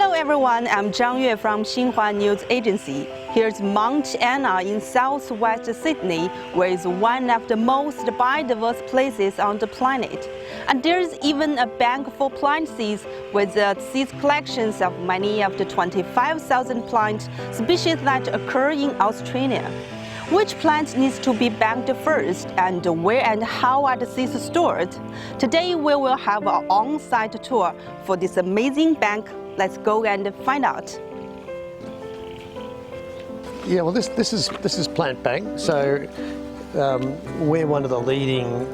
Hello everyone, I'm Zhang Yue from Xinhua News Agency. Here's Mount Anna in southwest Sydney, where it's one of the most biodiverse places on the planet. And there's even a bank for plant seeds with seed collections of many of the 25,000 plant species that occur in Australia. Which plant needs to be banked first, and where and how are the seeds stored? Today we will have an on-site tour for this amazing bank. Let's go and find out. Yeah, well, this is Plant Bank. So we're one of the leading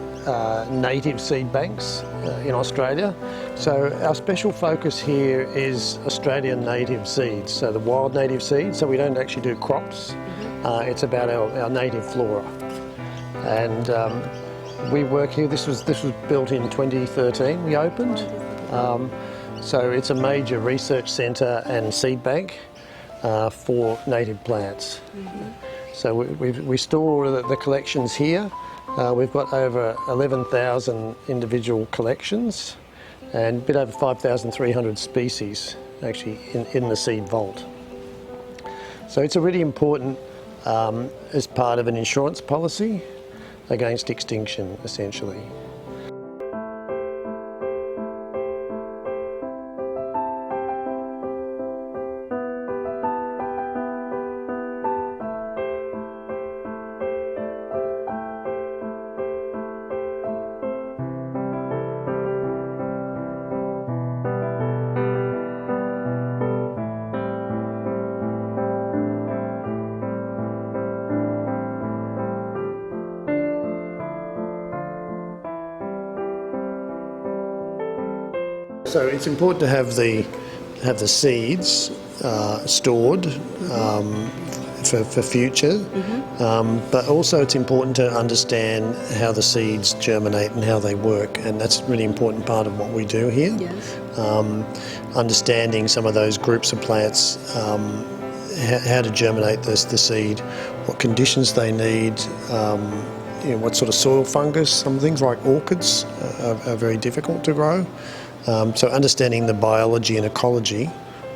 native seed banks in Australia. So our special focus here is Australian native seeds, so the wild native seeds. So we don't actually do crops. It's about our native flora, and we work here. This was built in 2013. We opened, so it's a major research centre and seed bank for native plants. So we store the collections here. We've got over 11,000 individual collections and a bit over 5,300 species actually in the seed vault. So it's a really important as part of an insurance policy against extinction, essentially. So it's important to have the seeds stored for future, but also it's important to understand how the seeds germinate and how they work, and that's a really important part of what we do here. Yes. Understanding some of those groups of plants, how to germinate the seed, what conditions they need, what sort of soil fungus. Some things like orchids are very difficult to grow. So understanding the biology and ecology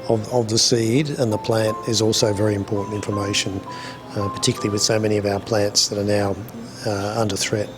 of the seed and the plant is also very important information, particularly with so many of our plants that are now under threat.